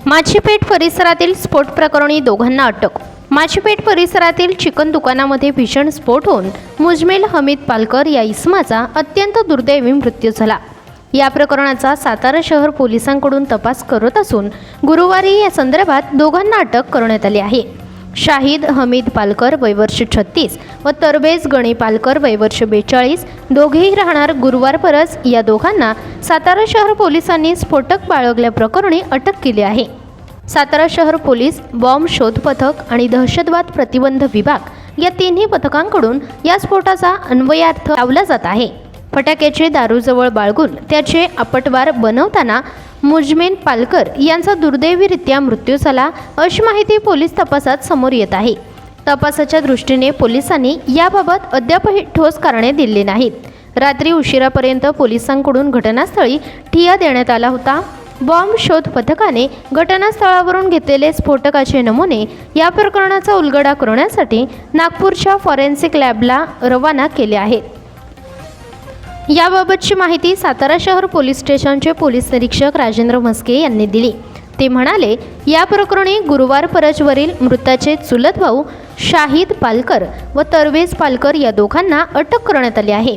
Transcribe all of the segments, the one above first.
माचीपेठ परिसरातील स्फोट प्रकरणी दोघांना अटक। माचीपेठ परिसरातील चिकन दुकानामध्ये भीषण स्फोट होऊन मुजमेल हमीद पालकर या इसमाचा अत्यंत दुर्दैवी मृत्यू झाला। या प्रकरणाचा सातारा शहर पोलिसांकडून तपास करत असून गुरुवारी या संदर्भात दोघांना अटक करण्यात आली आहे। शाहिद हमीद पालकर वय वर्ष 36 व तरबेज गणी पालकर वय वर्ष 42 दोघेही राहणार गुरुवार परस या दोघांना सातारा शहर पोलिसांनी स्फोटक बाळगल्याप्रकरणी अटक केली आहे। सातारा शहर पोलीस, बॉम्ब शोध पथक आणि दहशतवाद प्रतिबंध विभाग या तिन्ही पथकांकडून या स्फोटाचा अन्वयार्थ लावला जात आहे। फटाक्याचे दारूजवळ बाळगून त्याचे आपटवार बनवताना मुजमेल पालकर यांचा दुर्दैवीरित्या मृत्यू झाला, अशी माहिती पोलीस तपासात समोर येत आहे। तपासाच्या दृष्टीने पोलिसांनी याबाबत अद्यापही ठोस कारणे दिली नाहीत। रात्री उशिरापर्यंत पोलिसांकडून घटनास्थळी ठिय्या देण्यात आला होता। बॉम्ब शोध पथकाने घटनास्थळावरून घेतलेले स्फोटकाचे नमुने या प्रकरणाचा उलगडा करण्यासाठी नागपूरच्या फॉरेन्सिक लॅबला रवाना केले आहेत। याबाबतची माहिती सातारा शहर पोलीस स्टेशनचे पोलीस निरीक्षक राजेंद्र म्हस्के यांनी दिली। ते म्हणाले, या प्रकरणी गुरुवार परजवरील मृताचे चुलत भाऊ शाहिद पालकर व तरवेज पालकर या दोघांना अटक करण्यात आली आहे।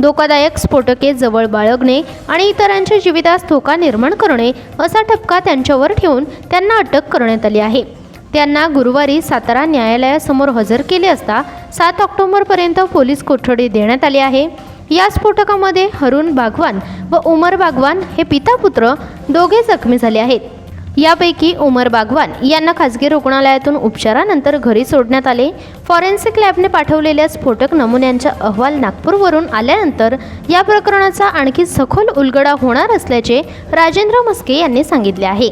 धोकादायक स्फोटके जवळ बाळगणे आणि इतरांच्या जीवितास धोका निर्माण करणे असा ठपका त्यांच्यावर ठेवून त्यांना अटक करण्यात आली आहे। त्यांना गुरुवारी सातारा न्यायालयासमोर हजर केले असता 7 ऑक्टोबरपर्यंत पोलीस कोठडी देण्यात आली आहे। या स्फोटकामध्ये हरून बागवान व उमर बागवान हे पिता पुत्र दोघे जखमी झाले आहेत। यापैकी उमर बागवान यांना खासगी रुग्णालयातून उपचारानंतर घरी सोडण्यात आले। फॉरेन्सिक लॅबने पाठवलेल्या स्फोटक नमुन्यांचा अहवाल नागपूरवरून आल्यानंतर या प्रकरणाचा आणखी सखोल उलगडा होणार असल्याचे राजेंद्र म्हस्के यांनी सांगितले आहे।